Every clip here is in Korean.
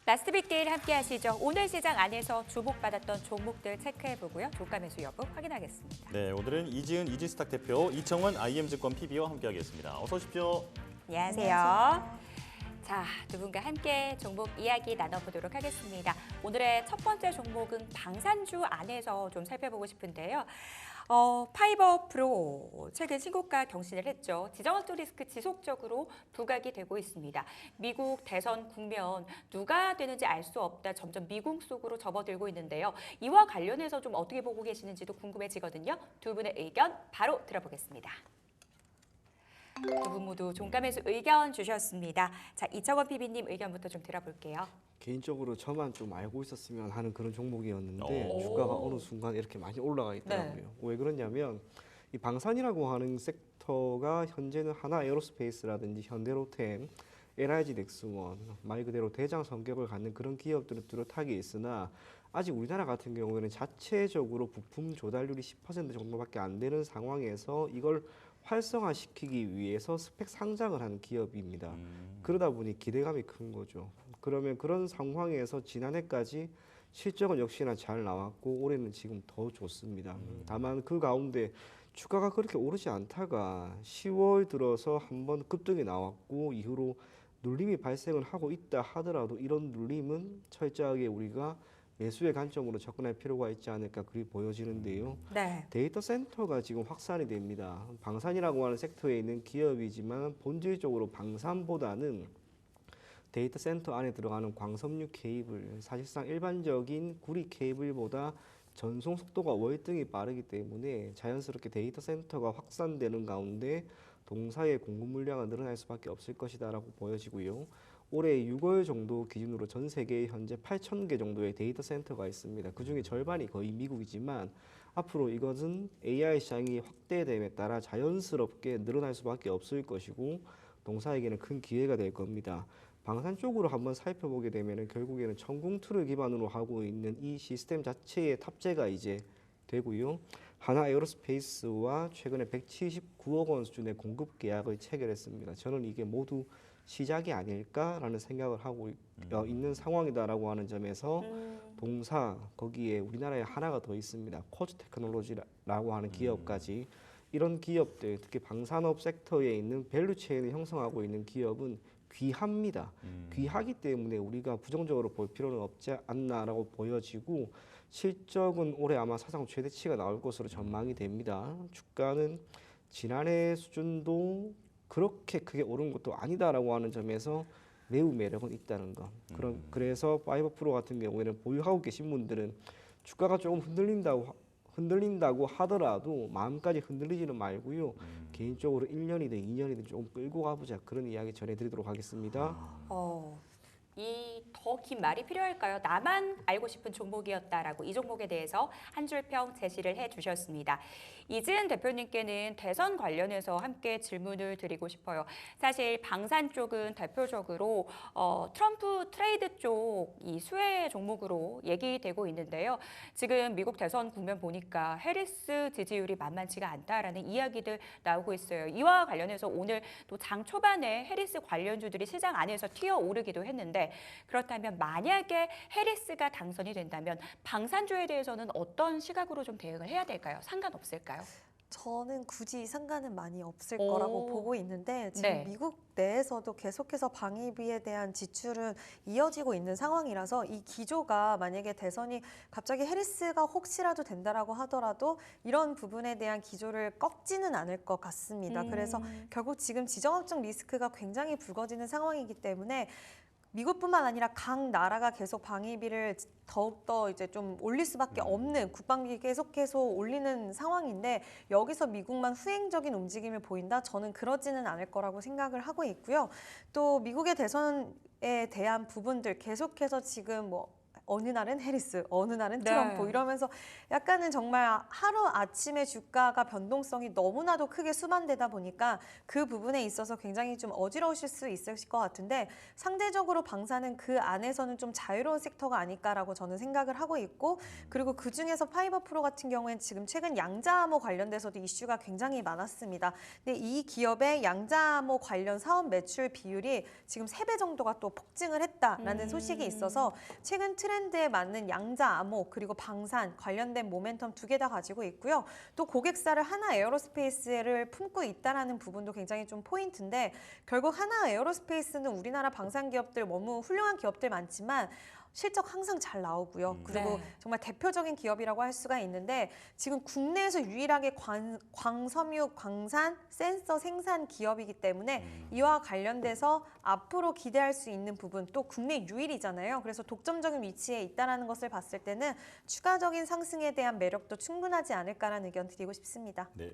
라스트빅데이를 함께 하시죠. 오늘 시장 안에서 주목받았던 종목들 체크해보고요. 주가 매수 여부 확인하겠습니다. 네, 오늘은 이지은 이지스탁 대표, 이청원 IM증권 PB와 함께하겠습니다. 어서 오십시오. 안녕하세요. 자, 두 분과 함께 종목 이야기 나눠보도록 하겠습니다. 오늘의 첫 번째 종목은 방산주 안에서 좀 살펴보고 싶은데요. 파이버 프로 최근 신고가 경신을 했죠. 지정학적 리스크 지속적으로 부각이 되고 있습니다. 미국 대선 국면 누가 되는지 알 수 없다. 점점 미궁 속으로 접어들고 있는데요. 이와 관련해서 좀 어떻게 보고 계시는지도 궁금해지거든요. 두 분의 의견 바로 들어보겠습니다. 두 분 모두 종가 매수 의견 주셨습니다. 자, 이청원 PB님 의견부터 좀 들어볼게요. 개인적으로 저만 좀 알고 있었으면 하는 그런 종목이었는데 오. 주가가 어느 순간 이렇게 많이 올라가 있더라고요. 왜 그러냐면 이 방산이라고 하는 섹터가 현재는 하나 에어로스페이스라든지 현대로템, LIG 넥스원 말 그대로 대장 성격을 갖는 그런 기업들은 뚜렷하게 있으나 아직 우리나라 같은 경우에는 자체적으로 부품 조달률이 10% 정도밖에 안 되는 상황에서 이걸 활성화시키기 위해서 스펙 상장을 하는 기업입니다. 그러다 보니 기대감이 큰 거죠. 그러면 그런 상황에서 지난해까지 실적은 역시나 잘 나왔고 올해는 지금 더 좋습니다. 다만 그 가운데 주가가 그렇게 오르지 않다가 10월 들어서 한번 급등이 나왔고 이후로 눌림이 발생을 하고 있다 하더라도 이런 눌림은 철저하게 우리가 매수의 관점으로 접근할 필요가 있지 않을까 그리 보여지는데요. 네. 데이터 센터가 지금 확산이 됩니다. 방산이라고 하는 섹터에 있는 기업이지만 본질적으로 방산보다는 데이터 센터 안에 들어가는 광섬유 케이블, 사실상 일반적인 구리 케이블보다 전송 속도가 월등히 빠르기 때문에 자연스럽게 데이터 센터가 확산되는 가운데 동사의 공급 물량은 늘어날 수밖에 없을 것이다라고 보여지고요. 올해 6월 정도 기준으로 전 세계에 현재 8,000개 정도의 데이터 센터가 있습니다. 그중에 절반이 거의 미국이지만 앞으로 이것은 AI 시장이 확대됨에 따라 자연스럽게 늘어날 수밖에 없을 것이고 동사에게는 큰 기회가 될 겁니다. 방산 쪽으로 한번 살펴보게 되면 결국에는 천궁2를 기반으로 하고 있는 이 시스템 자체의 탑재가 이제 되고요. 하나 에어로스페이스와 최근에 179억 원 수준의 공급 계약을 체결했습니다. 저는 이게 모두 시작이 아닐까라는 생각을 하고 있는 상황이다라고 하는 점에서 동사 거기에 우리나라에 하나가 더 있습니다. 코즈 테크놀로지라고 하는 기업까지 이런 기업들 특히 방산업 섹터에 있는 밸류 체인을 형성하고 있는 기업은 귀합니다. 귀하기 때문에 우리가 부정적으로 볼 필요는 없지 않나라고 보여지고 실적은 올해 아마 사상 최대치가 나올 것으로 전망이 됩니다. 주가는 지난해 수준도 그렇게 크게 오른 것도 아니다라고 하는 점에서 매우 매력은 있다는 거. 그래서 파이버 프로 같은 경우에는 보유하고 계신 분들은 주가가 조금 흔들린다고 하더라도 마음까지 흔들리지는 말고요. 개인적으로 1년이든 2년이든 좀 끌고 가보자 그런 이야기 전해드리도록 하겠습니다. 이 더 긴 말이 필요할까요? 나만 알고 싶은 종목이었다라고 이 종목에 대해서 한 줄 평 제시를 해주셨습니다. 이지은 대표님께는 대선 관련해서 함께 질문을 드리고 싶어요. 사실 방산 쪽은 대표적으로 트럼프 트레이드 쪽 이 수혜 종목으로 얘기되고 있는데요. 지금 미국 대선 국면 보니까 해리스 지지율이 만만치가 않다라는 이야기들 나오고 있어요. 이와 관련해서 오늘 또 장 초반에 해리스 관련주들이 시장 안에서 튀어오르기도 했는데 그렇다면 만약에 해리스가 당선이 된다면 방산주에 대해서는 어떤 시각으로 좀 대응을 해야 될까요? 상관없을까요? 저는 굳이 상관은 많이 없을 거라고 보고 있는데 지금 네. 미국 내에서도 계속해서 방위비에 대한 지출은 이어지고 있는 상황이라서 이 기조가 만약에 대선이 갑자기 해리스가 혹시라도 된다라고 하더라도 이런 부분에 대한 기조를 꺾지는 않을 것 같습니다. 그래서 결국 지금 지정학적 리스크가 굉장히 불거지는 상황이기 때문에 미국뿐만 아니라 각 나라가 계속 방위비를 더욱더 이제 좀 올릴 수밖에 없는 국방비 계속해서 올리는 상황인데 여기서 미국만 후행적인 움직임을 보인다? 저는 그러지는 않을 거라고 생각을 하고 있고요. 또 미국의 대선에 대한 부분들 계속해서 지금 뭐 어느 날은 해리스, 어느 날은 네. 트럼프 이러면서 약간은 정말 하루 아침에 주가가 변동성이 너무나도 크게 수반되다 보니까 그 부분에 있어서 굉장히 좀 어지러우실 수 있을 것 같은데 상대적으로 방사는 그 안에서는 좀 자유로운 섹터가 아닐까라고 저는 생각을 하고 있고 그리고 그 중에서 파이버 프로 같은 경우에는 지금 최근 양자암호 관련돼서도 이슈가 굉장히 많았습니다. 근데 이 기업의 양자암호 관련 사업 매출 비율이 지금 3배 정도가 또 폭증을 했다라는 소식이 있어서 최근 트렌드에 맞는 양자암호 그리고 방산 관련된 모멘텀 2개 다 가지고 있고요. 또 고객사를 하나 에어로스페이스를 품고 있다라는 부분도 굉장히 좀 포인트인데 결국 하나 에어로스페이스는 우리나라 방산 기업들 너무 훌륭한 기업들 많지만 실적 항상 잘 나오고요. 그리고 네. 정말 대표적인 기업이라고 할 수가 있는데 지금 국내에서 유일하게 광섬유, 광산, 센서 생산 기업이기 때문에 이와 관련돼서 앞으로 기대할 수 있는 부분 또 국내 유일이잖아요. 그래서 독점적인 위치에 있다는 것을 봤을 때는 추가적인 상승에 대한 매력도 충분하지 않을까라는 의견 드리고 싶습니다. 네,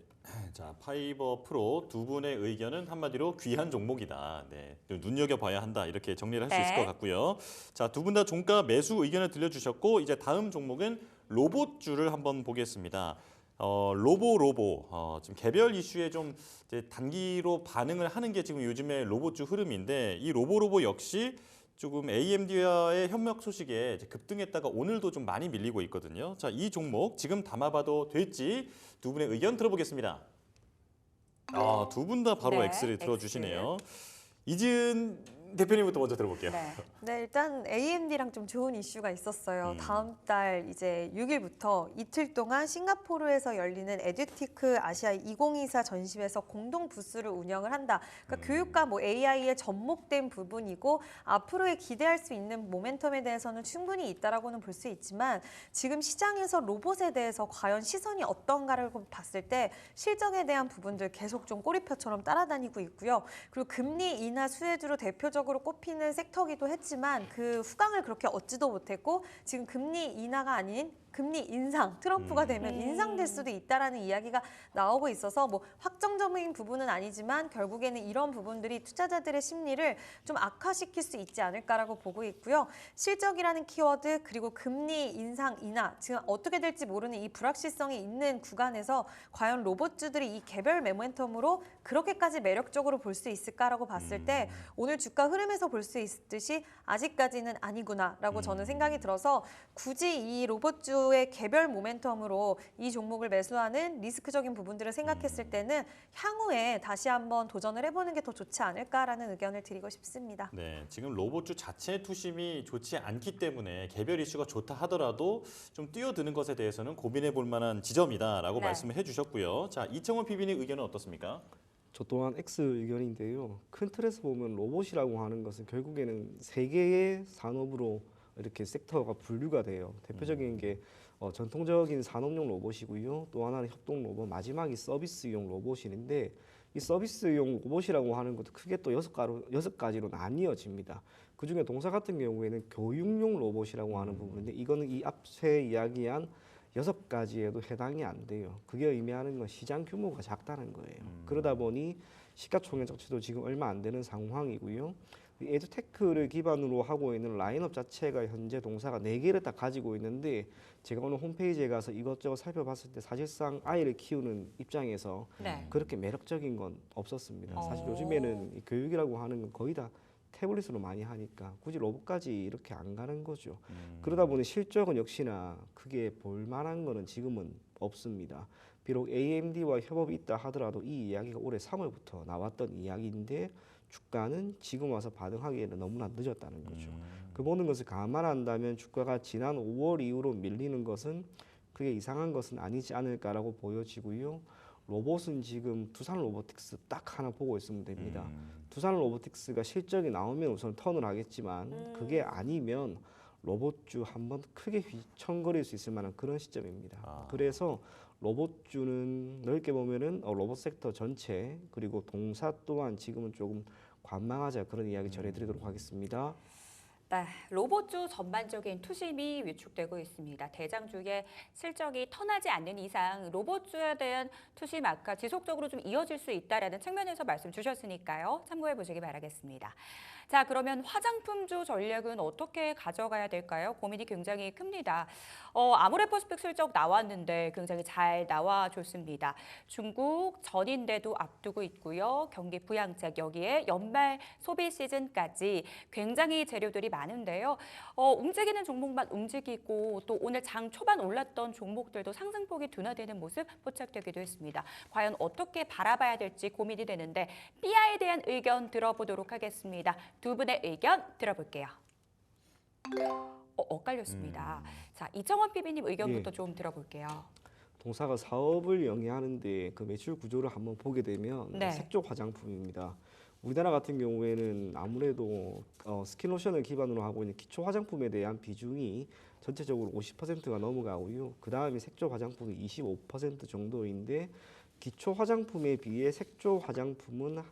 자 파이버 프로 두 분의 의견은 한마디로 귀한 종목이다. 네, 좀 눈여겨봐야 한다 이렇게 정리를 할 수 있을 네. 것 같고요. 자, 두 분 다 종가 매수 의견을 들려주셨고 이제 다음 종목은 로봇주를 한번 보겠습니다. 로보 지금 개별 이슈에 좀 이제 단기로 반응을 하는 게 지금 요즘에 로봇주 흐름인데 이 로보 역시 조금 AMD와의 협력 소식에 이제 급등했다가 오늘도 좀 많이 밀리고 있거든요. 자, 이 종목 지금 담아봐도 될지 두 분의 의견 들어보겠습니다. 두 분 다 바로 네, X를 들어주시네요. 이지은 대표님부터 먼저 들어볼게요. 네. 네, 일단 AMD랑 좀 좋은 이슈가 있었어요. 다음 달 이제 6일부터 이틀 동안 싱가포르에서 열리는 에듀티크 아시아 2024 전시회에서 공동 부스를 운영을 한다. 그러니까 교육과 뭐 AI에 접목된 부분이고 앞으로의 기대할 수 있는 모멘텀에 대해서는 충분히 있다라고는 볼 수 있지만 지금 시장에서 로봇에 대해서 과연 시선이 어떤가를 봤을 때 실적에 대한 부분들 계속 좀 꼬리표처럼 따라다니고 있고요. 그리고 금리 인하 수혜주로 대표적으로 꼽히는 섹터기도 했지만 그 후광을 그렇게 얻지도 못했고 지금 금리 인하가 아닌 금리 인상, 트럼프가 되면 인상될 수도 있다라는 이야기가 나오고 있어서 뭐 확정적인 부분은 아니지만 결국에는 이런 부분들이 투자자들의 심리를 좀 악화시킬 수 있지 않을까라고 보고 있고요. 실적이라는 키워드 그리고 금리 인상 인하, 지금 어떻게 될지 모르는 이 불확실성이 있는 구간에서 과연 로봇주들이 이 개별 모멘텀으로 그렇게까지 매력적으로 볼 수 있을까라고 봤을 때 오늘 주가 흐름에서 볼 수 있듯이 아직까지는 아니구나라고 저는 생각이 들어서 굳이 이 로봇주 의 개별 모멘텀으로 이 종목을 매수하는 리스크적인 부분들을 생각했을 때는 향후에 다시 한번 도전을 해보는 게 더 좋지 않을까라는 의견을 드리고 싶습니다. 네, 지금 로봇주 자체 투심이 좋지 않기 때문에 개별 이슈가 좋다 하더라도 좀 뛰어드는 것에 대해서는 고민해 볼 만한 지점이다라고 네. 말씀을 해주셨고요. 자, 이청원 PB님 의견은 어떻습니까? 저 또한 X 의견인데요. 큰 틀에서 보면 로봇이라고 하는 것은 결국에는 세 개의 산업으로 이렇게 섹터가 분류가 돼요. 대표적인 게 전통적인 산업용 로봇이고요. 또 하나는 협동 로봇, 마지막이 서비스용 로봇인데 이 서비스용 로봇이라고 하는 것도 크게 또 여섯 가지로 나뉘어집니다. 그중에 동사 같은 경우에는 교육용 로봇이라고 하는 부분인데 이거는 이 앞에 이야기한 6가지에도 해당이 안 돼요. 그게 의미하는 건 시장 규모가 작다는 거예요. 그러다 보니 시가총액 자체도 지금 얼마 안 되는 상황이고요. 이 에듀테크를 기반으로 하고 있는 라인업 자체가 현재 동사가 4개를 다 가지고 있는데 제가 오늘 홈페이지에 가서 이것저것 살펴봤을 때 사실상 아이를 키우는 입장에서 네. 그렇게 매력적인 건 없었습니다. 사실 요즘에는 이 교육이라고 하는 건 거의 다 태블릿으로 많이 하니까 굳이 로봇까지 이렇게 안 가는 거죠. 그러다 보니 실적은 역시나 크게 볼 만한 거는 지금은 없습니다. 비록 AMD와 협업이 있다 하더라도 이 이야기가 올해 3월부터 나왔던 이야기인데 주가는 지금 와서 반응하기에는 너무나 늦었다는 거죠. 그 모든 것을 감안한다면 주가가 지난 5월 이후로 밀리는 것은 그게 이상한 것은 아니지 않을까라고 보여지고요. 로봇은 지금 두산 로보틱스 딱 하나 보고 있으면 됩니다. 두산 로보틱스가 실적이 나오면 우선 턴을 하겠지만 그게 아니면 로봇주 한번 크게 휘청거릴 수 있을 만한 그런 시점입니다. 그래서 로봇주는 넓게 보면은 로봇 섹터 전체 그리고 동사 또한 지금은 조금 관망하자 그런 이야기 전해드리도록 하겠습니다. 네, 로봇주 전반적인 투심이 위축되고 있습니다. 대장주의 실적이 턴하지 않는 이상 로봇주에 대한 투심 악화 지속적으로 좀 이어질 수 있다라는 측면에서 말씀 주셨으니까요. 참고해 보시기 바라겠습니다. 자, 그러면 화장품주 전략은 어떻게 가져가야 될까요? 고민이 굉장히 큽니다. 아모레퍼시픽 실적 나왔는데 굉장히 잘 나와줬습니다. 중국 전인대도 앞두고 있고요. 경기 부양책 여기에 연말 소비 시즌까지 굉장히 재료들이 많은데요. 움직이는 종목만 움직이고 또 오늘 장 초반 올랐던 종목들도 상승폭이 둔화되는 모습 포착되기도 했습니다. 과연 어떻게 바라봐야 될지 고민이 되는데 삐아에 대한 의견 들어보도록 하겠습니다. 두 분의 의견 들어볼게요. 엇갈렸습니다. 자, 이정원 PB님 의견부터 좀 들어볼게요. 동사가 사업을 영위하는데 그 매출 구조를 한번 보게 되면 네. 색조 화장품입니다. 우리나라 같은 경우에는 아무래도 스킨로션을 기반으로 하고 있는 기초 화장품에 대한 비중이 전체적으로 50%가 넘어가고요. 그 다음에 색조 화장품이 25% 정도인데 기초 화장품에 비해 색조 화장품은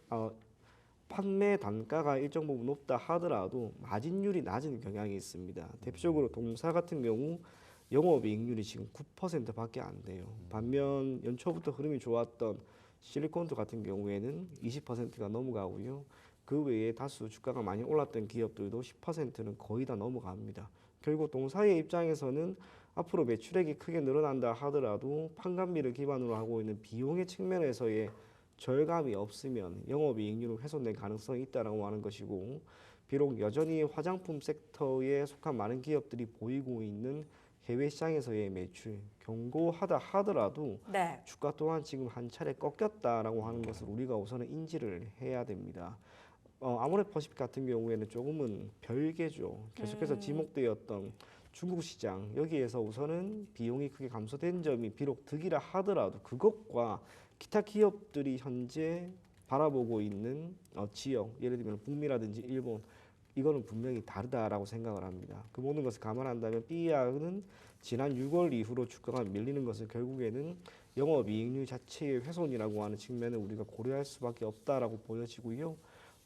판매 단가가 일정 부분 높다 하더라도 마진율이 낮은 경향이 있습니다. 대표적으로 동사 같은 경우 영업이익률이 지금 9%밖에 안 돼요. 반면 연초부터 흐름이 좋았던 실리콘트 같은 경우에는 20%가 넘어가고요. 그 외에 다수 주가가 많이 올랐던 기업들도 10%는 거의 다 넘어갑니다. 결국 동사의 입장에서는 앞으로 매출액이 크게 늘어난다 하더라도 판관비를 기반으로 하고 있는 비용의 측면에서의 절감이 없으면 영업이익률은 훼손될 가능성이 있다고 하는 것이고, 비록 여전히 화장품 섹터에 속한 많은 기업들이 보이고 있는 해외 시장에서의 매출 견고하다 하더라도 네. 주가 또한 지금 한 차례 꺾였다라고 하는 것을 우리가 우선은 인지를 해야 됩니다. 아모레퍼시픽 같은 경우에는 조금은 별개죠. 계속해서 지목되었던 중국 시장 여기에서 우선은 비용이 크게 감소된 점이 비록 득이라 하더라도 그것과 기타 기업들이 현재 바라보고 있는 지역, 예를 들면 북미라든지 일본, 이거는 분명히 다르다라고 생각을 합니다. 그 모든 것을 감안한다면 삐아는 지난 6월 이후로 주가가 밀리는 것은 결국에는 영업이익률 자체의 훼손이라고 하는 측면을 우리가 고려할 수밖에 없다라고 보여지고요.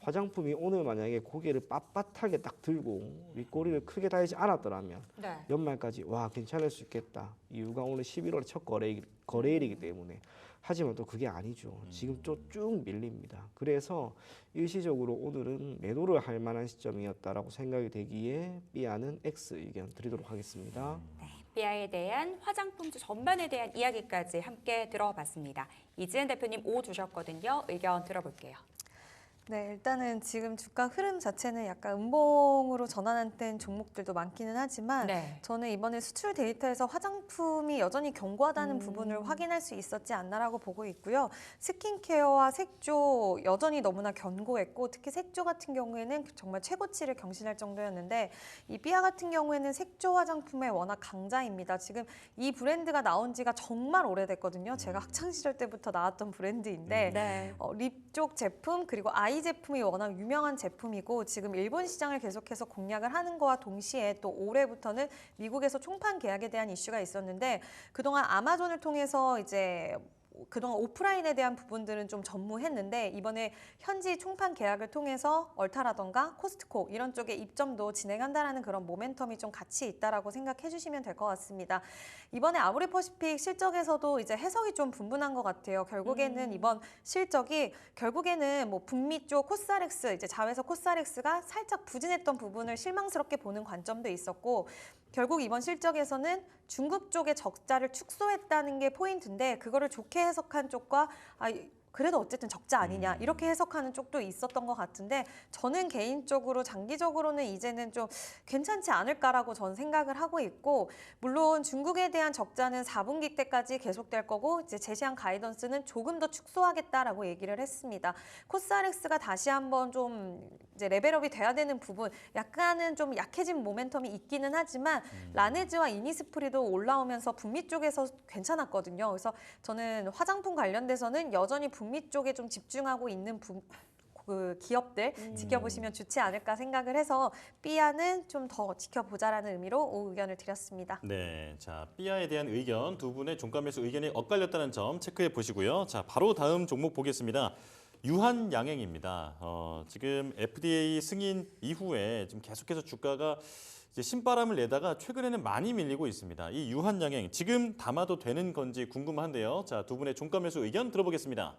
화장품이 오늘 만약에 고개를 빳빳하게 딱 들고 윗꼬리를 크게 달지 않았더라면 네. 연말까지 와 괜찮을 수 있겠다. 이유가 오늘 11월 첫 거래일이기 때문에. 하지만 또 그게 아니죠. 지금 또 쭉 밀립니다. 그래서 일시적으로 오늘은 매도를 할 만한 시점이었다라고 생각이 되기에 삐아는 X 의견 드리도록 하겠습니다. 삐아에 대한 화장품주 전반에 대한 이야기까지 함께 들어봤습니다. 이지은 대표님 O 주셨거든요. 의견 들어볼게요. 네, 일단은 지금 주가 흐름 자체는 약간 음봉으로 전환된 종목들도 많기는 하지만 네. 저는 이번에 수출 데이터에서 화장품이 여전히 견고하다는 부분을 확인할 수 있었지 않나라고 보고 있고요. 스킨케어와 색조 여전히 너무나 견고했고 특히 색조 같은 경우에는 정말 최고치를 경신할 정도였는데 이 삐아 같은 경우에는 색조 화장품의 워낙 강자입니다. 지금 이 브랜드가 나온 지가 정말 오래됐거든요. 제가 학창 시절 때부터 나왔던 브랜드인데 네. 립 쪽 제품 그리고 아이 제품이 워낙 유명한 제품이고 지금 일본 시장을 계속해서 공략을 하는 거와 동시에 또 올해부터는 미국에서 총판 계약에 대한 이슈가 있었는데 그동안 아마존을 통해서 이제 그동안 오프라인에 대한 부분들은 좀 전무했는데 이번에 현지 총판 계약을 통해서 얼타라던가 코스트코 이런 쪽에 입점도 진행한다라는 그런 모멘텀이 좀 같이 있다라고 생각해 주시면 될 것 같습니다. 이번에 아모레퍼시픽 실적에서도 이제 해석이 좀 분분한 것 같아요. 결국에는 이번 실적이 결국에는 뭐 북미 쪽 코스알엑스 이제 자회사 코스알엑스가 살짝 부진했던 부분을 실망스럽게 보는 관점도 있었고 결국 이번 실적에서는 중국 쪽의 적자를 축소했다는 게 포인트인데 그거를 좋게 해석한 쪽과 그래도 어쨌든 적자 아니냐 이렇게 해석하는 쪽도 있었던 것 같은데 저는 개인적으로 장기적으로는 이제는 좀 괜찮지 않을까라고 저는 생각을 하고 있고 물론 중국에 대한 적자는 4분기 때까지 계속될 거고 이제 제시한 가이던스는 조금 더 축소하겠다라고 얘기를 했습니다. 코스알엑스가 다시 한번 좀 이제 레벨업이 돼야 되는 부분 약간은 좀 약해진 모멘텀이 있기는 하지만 라네즈와 이니스프리도 올라오면서 북미 쪽에서 괜찮았거든요. 그래서 저는 화장품 관련돼서는 여전히 북미 쪽에 좀 집중하고 있는 그 기업들 지켜보시면 좋지 않을까 생각을 해서 삐아는 좀 더 지켜보자라는 의미로 O 의견을 드렸습니다. 네, 자 삐아에 대한 의견 두 분의 종가 매수 의견이 엇갈렸다는 점 체크해 보시고요. 자 바로 다음 종목 보겠습니다. 유한양행입니다. 지금 FDA 승인 이후에 지금 계속해서 주가가 이제 신바람을 내다가 최근에는 많이 밀리고 있습니다. 이 유한양행 지금 담아도 되는 건지 궁금한데요. 자 두 분의 종가 매수 의견 들어보겠습니다.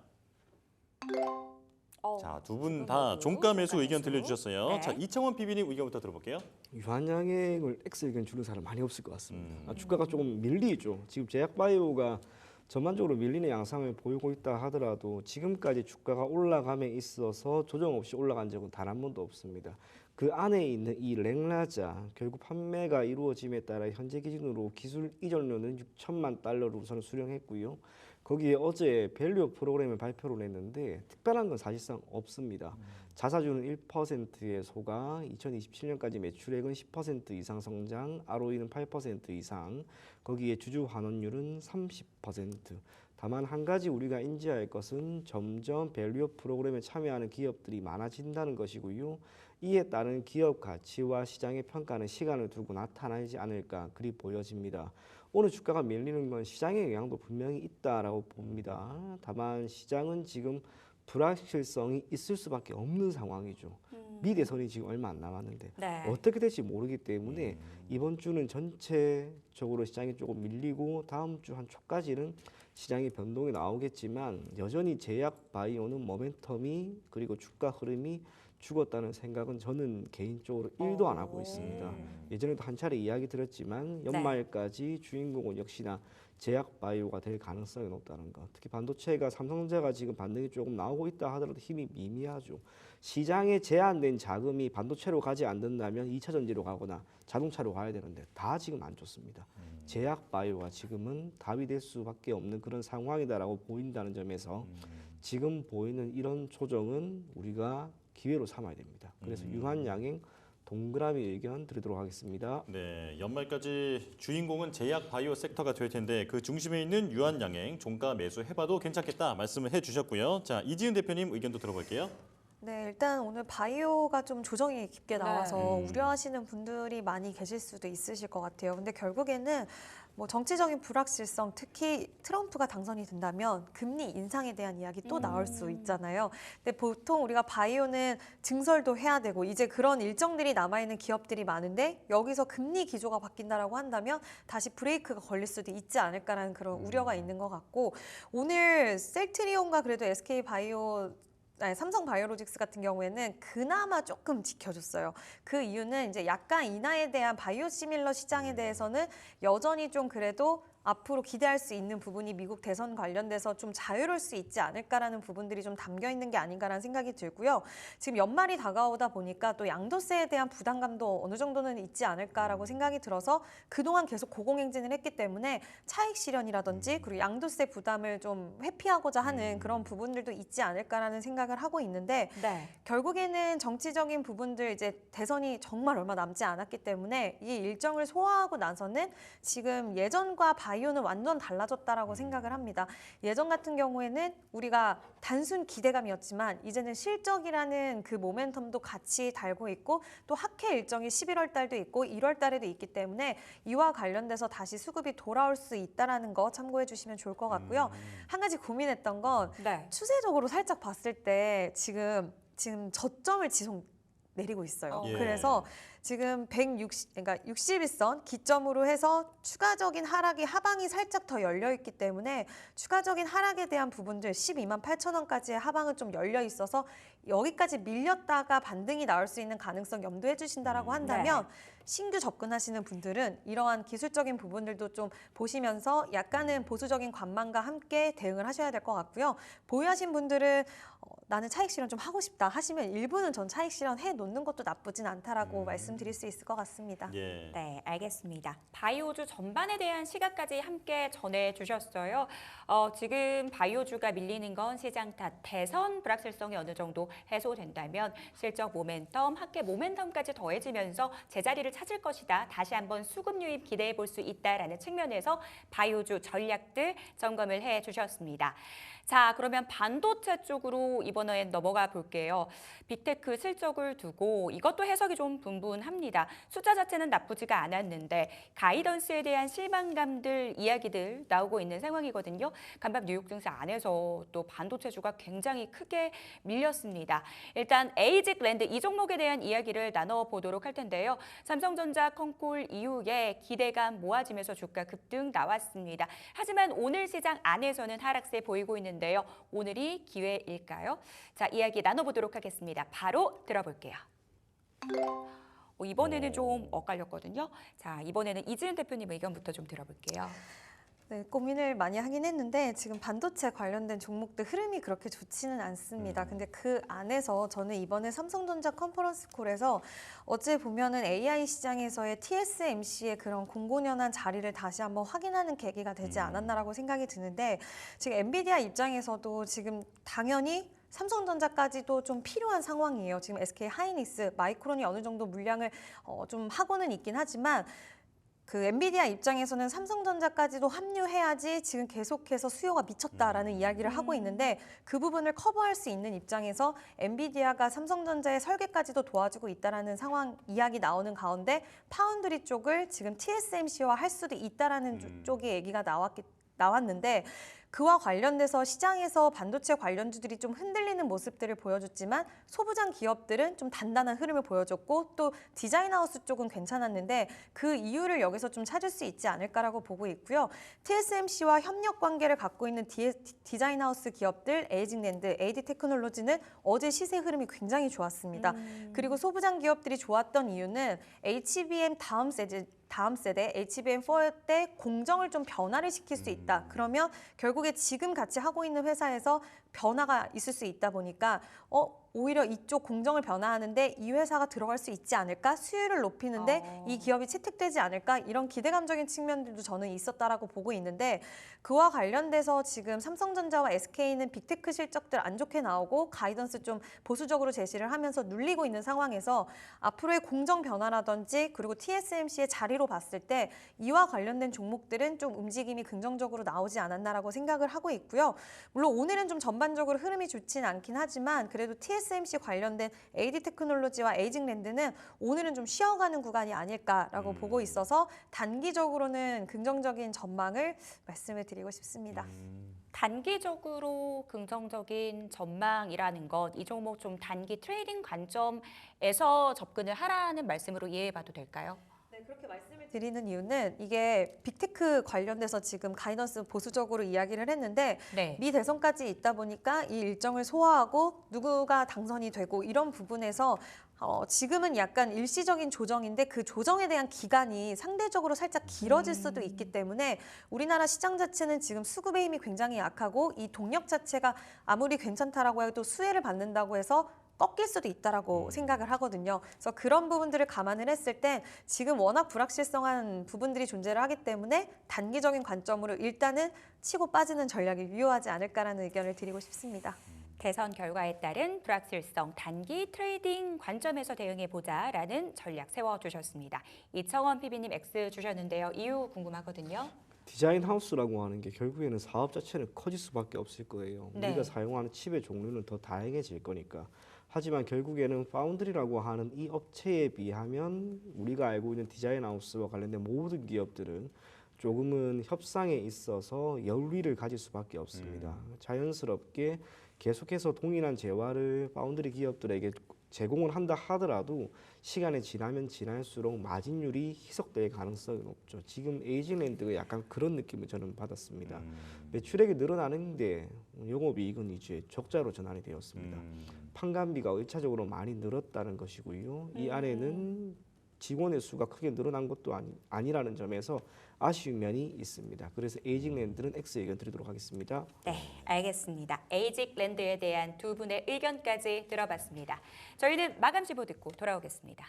자, 두 분 분 다 모두 종가 매수 종가 의견 매수. 들려주셨어요. 네. 자, 이창원 PB님 의견부터 들어볼게요. 유한양행을 X 의견 주는 사람 많이 없을 것 같습니다. 음. 주가가 조금 밀리죠. 지금 제약바이오가 전반적으로 밀리는 양상을 보이고 있다 하더라도 지금까지 주가가 올라감에 있어서 조정 없이 올라간 적은 단 한 번도 없습니다. 그 안에 있는 이 랭라자 결국 판매가 이루어짐에 따라 현재 기준으로 기술 이전료는 6천만 달러로 우선 수령했고요. 거기에 어제 밸류업 프로그램을 발표를 했는데 특별한 건 사실상 없습니다. 자사주는 1%에 속아 2027년까지 매출액은 10% 이상 성장, ROE는 8% 이상, 거기에 주주 환원율은 30%. 다만 한 가지 우리가 인지할 것은 점점 밸류업 프로그램에 참여하는 기업들이 많아진다는 것이고요. 이에 따른 기업 가치와 시장의 평가는 시간을 두고 나타나지 않을까 그리 보여집니다. 오늘 주가가 밀리는 건 시장의 영향도 분명히 있다라고 봅니다. 다만 시장은 지금 불확실성이 있을 수밖에 없는 상황이죠. 미대선이 지금 얼마 안 남았는데 네. 어떻게 될지 모르기 때문에 이번 주는 전체적으로 시장이 조금 밀리고 다음 주 한 초까지는 시장의 변동이 나오겠지만 여전히 제약 바이오는 모멘텀이 그리고 주가 흐름이 죽었다는 생각은 저는 개인적으로 1도 안 하고 있습니다. 예전에도 한 차례 이야기 드렸지만 연말까지 주인공은 역시나 제약 바이오가 될 가능성이 높다는 것. 특히 반도체가 삼성전자가 지금 반등이 조금 나오고 있다 하더라도 힘이 미미하죠. 시장에 제한된 자금이 반도체로 가지 않는다면 2차 전지로 가거나 자동차로 가야 되는데 다 지금 안 좋습니다. 제약 바이오가 지금은 답이 될 수밖에 없는 그런 상황이다라고 보인다는 점에서 지금 보이는 이런 조정은 우리가 기회로 삼아야 됩니다. 그래서 유한양행 동그라미 의견 드리도록 하겠습니다. 네, 연말까지 주인공은 제약 바이오 섹터가 될 텐데 그 중심에 있는 유한양행 종가 매수 해봐도 괜찮겠다 말씀을 해주셨고요. 자, 이지은 대표님 의견도 들어볼게요. 네, 일단 오늘 바이오가 좀 조정이 깊게 나와서 네. 우려하시는 분들이 많이 계실 수도 있으실 것 같아요. 근데 결국에는 뭐 정치적인 불확실성, 특히 트럼프가 당선이 된다면 금리 인상에 대한 이야기 또 나올 수 있잖아요. 근데 보통 우리가 바이오는 증설도 해야 되고 이제 그런 일정들이 남아있는 기업들이 많은데 여기서 금리 기조가 바뀐다라고 한다면 다시 브레이크가 걸릴 수도 있지 않을까라는 그런 우려가 있는 것 같고 오늘 셀트리온과 그래도 SK 바이오 삼성 바이오로직스 같은 경우에는 그나마 조금 지켜줬어요. 그 이유는 이제 약간 인하에 대한 바이오시밀러 시장에 대해서는 여전히 좀 그래도 앞으로 기대할 수 있는 부분이 미국 대선 관련돼서 좀 자유로울 수 있지 않을까라는 부분들이 좀 담겨 있는 게 아닌가라는 생각이 들고요. 지금 연말이 다가오다 보니까 또 양도세에 대한 부담감도 어느 정도는 있지 않을까라고 생각이 들어서 그동안 계속 고공행진을 했기 때문에 차익 실현이라든지 그리고 양도세 부담을 좀 회피하고자 하는 그런 부분들도 있지 않을까라는 생각을 하고 있는데 네. 결국에는 정치적인 부분들 이제 대선이 정말 얼마 남지 않았기 때문에 이 일정을 소화하고 나서는 지금 예전과 바이오는 완전 달라졌다라고 생각을 합니다. 예전 같은 경우에는 우리가 단순 기대감이었지만 이제는 실적이라는 그 모멘텀도 같이 달고 있고 또 학회 일정이 11월 달도 있고 1월 달에도 있기 때문에 이와 관련돼서 다시 수급이 돌아올 수 있다라는 거 참고해 주시면 좋을 것 같고요. 한 가지 고민했던 건 네. 추세적으로 살짝 봤을 때 지금 저점을 지속 내리고 있어요. 예. 그래서 지금 60일선 기점으로 해서 추가적인 하락이 하방이 살짝 더 열려 있기 때문에 추가적인 하락에 대한 부분들 12만 8천 원까지의 하방은 좀 열려 있어서 여기까지 밀렸다가 반등이 나올 수 있는 가능성 염두해 주신다라고 한다면 신규 접근하시는 분들은 이러한 기술적인 부분들도 좀 보시면서 약간은 보수적인 관망과 함께 대응을 하셔야 될 것 같고요. 보유하신 분들은 나는 차익 실현 좀 하고 싶다 하시면 일부는 전 차익 실현 해 놓는 것도 나쁘진 않다라고 말씀드릴 수 있을 것 같습니다. 예. 네, 알겠습니다. 바이오주 전반에 대한 시각까지 함께 전해주셨어요. 지금 바이오주가 밀리는 건 시장 탓, 대선 불확실성이 어느 정도 해소된다면 실적 모멘텀, 학계 모멘텀까지 더해지면서 제자리를 찾을 것이다. 다시 한번 수급 유입 기대해 볼 수 있다라는 측면에서 바이오주 전략들 점검을 해주셨습니다. 자, 그러면 반도체 쪽으로 이번엔 넘어가 볼게요. 빅테크 실적을 두고 이것도 해석이 좀 분분합니다. 숫자 자체는 나쁘지가 않았는데 가이던스에 대한 실망감들, 이야기들 나오고 있는 상황이거든요. 간밤 뉴욕 증시 안에서 또 반도체주가 굉장히 크게 밀렸습니다. 주셨습니다. 일단 에이직랜드 이 종목에 대한 이야기를 나눠보도록 할 텐데요. 삼성전자 컨콜 이후에 기대감 모아지면서 주가 급등 나왔습니다. 하지만 오늘 시장 안에서는 하락세 보이고 있는데요. 오늘이 기회일까요? 자, 이야기 나눠보도록 하겠습니다. 바로 들어볼게요. 이번에는 좀 엇갈렸거든요. 자, 이번에는 이지은 대표님 의견부터 좀 들어볼게요. 네, 고민을 많이 하긴 했는데 지금 반도체 관련된 종목들 흐름이 그렇게 좋지는 않습니다. 근데 그 안에서 저는 이번에 삼성전자 컨퍼런스 콜에서 어제 보면은 AI 시장에서의 TSMC의 그런 공공연한 자리를 다시 한번 확인하는 계기가 되지 않았나라고 생각이 드는데 지금 엔비디아 입장에서도 지금 당연히 삼성전자까지도 좀 필요한 상황이에요. 지금 SK 하이닉스, 마이크론이 어느 정도 물량을 좀 하고는 있긴 하지만 그 엔비디아 입장에서는 삼성전자까지도 합류해야지 지금 계속해서 수요가 미쳤다라는 이야기를 하고 있는데 그 부분을 커버할 수 있는 입장에서 엔비디아가 삼성전자의 설계까지도 도와주고 있다라는 상황 이야기 나오는 가운데 파운드리 쪽을 지금 TSMC화 할 수도 있다라는 쪽의 얘기가 나왔는데 그와 관련돼서 시장에서 반도체 관련주들이 좀 흔들리는 모습들을 보여줬지만 소부장 기업들은 좀 단단한 흐름을 보여줬고 또 디자인하우스 쪽은 괜찮았는데 그 이유를 여기서 좀 찾을 수 있지 않을까라고 보고 있고요. TSMC와 협력 관계를 갖고 있는 디자인하우스 기업들 에이징랜드, AD테크놀로지는 어제 시세 흐름이 굉장히 좋았습니다. 그리고 소부장 기업들이 좋았던 이유는 HBM 다음 세대 HBM4 때 공정을 좀 변화를 시킬 수 있다. 그러면 결국에 지금 같이 하고 있는 회사에서 변화가 있을 수 있다 보니까 오히려 이쪽 공정을 변화하는데 이 회사가 들어갈 수 있지 않을까? 수율을 높이는데 이 기업이 채택되지 않을까? 이런 기대감적인 측면들도 저는 있었다라고 보고 있는데 그와 관련돼서 지금 삼성전자와 SK는 빅테크 실적들 안 좋게 나오고 가이던스 좀 보수적으로 제시를 하면서 눌리고 있는 상황에서 앞으로의 공정 변화라든지 그리고 TSMC의 자리로 봤을 때 이와 관련된 종목들은 좀 움직임이 긍정적으로 나오지 않았나라고 생각을 하고 있고요. 물론 오늘은 좀 전반적으로 흐름이 좋진 않긴 하지만 그래도 TSMC 관련된 AD테크놀로지와 에이징랜드는 오늘은 좀 쉬어가는 구간이 아닐까라고 보고 있어서 단기적으로는 긍정적인 전망을 말씀을 드리고 싶습니다. 단기적으로 긍정적인 전망이라는 것, 이 종목 좀 단기 트레이딩 관점에서 접근을 하라는 말씀으로 이해해봐도 될까요? 네, 그렇게 말씀을 드리는 이유는 이게 빅테크 관련돼서 지금 가이던스 보수적으로 이야기를 했는데 네. 미 대선까지 있다 보니까 이 일정을 소화하고 누구가 당선이 되고 이런 부분에서 지금은 약간 일시적인 조정인데 그 조정에 대한 기간이 상대적으로 살짝 길어질 수도 있기 때문에 우리나라 시장 자체는 지금 수급의 힘이 굉장히 약하고 이 동력 자체가 아무리 괜찮다라고 해도 수혜를 받는다고 해서 꺾일 수도 있다라고 생각을 하거든요. 그래서 그런 부분들을 감안을 했을 때 지금 워낙 불확실성한 부분들이 존재를 하기 때문에 단기적인 관점으로 일단은 치고 빠지는 전략이 유효하지 않을까라는 의견을 드리고 싶습니다. 대선 결과에 따른 불확실성 단기 트레이딩 관점에서 대응해보자라는 전략 세워주셨습니다. 이청원 PB님 X 주셨는데요. 이유 궁금하거든요. 디자인 하우스라고 하는 게 결국에는 사업 자체는 커질 수밖에 없을 거예요. 네. 우리가 사용하는 칩의 종류는 더 다양해질 거니까. 하지만 결국에는 파운드리라고 하는 이 업체에 비하면 우리가 알고 있는 디자인 하우스와 관련된 모든 기업들은 조금은 협상에 있어서 열의를 가질 수밖에 없습니다. 자연스럽게 계속해서 동일한 재화를 파운드리 기업들에게 제공을 한다 하더라도 시간이 지나면 지날수록 마진율이 희석될 가능성이 높죠. 지금 에이징랜드가 약간 그런 느낌을 저는 받았습니다. 매출액이 늘어나는데 영업이익은 이제 적자로 전환이 되었습니다. 판관비가 1차적으로 많이 늘었다는 것이고요. 이 안에는 직원의 수가 크게 늘어난 것도 아니라는 점에서 아쉬운 면이 있습니다. 그래서 에이징랜드는 X 의견 드리도록 하겠습니다. 네, 알겠습니다. 에이직랜드에 대한 두 분의 의견까지 들어봤습니다. 저희는 마감 시보 듣고 돌아오겠습니다.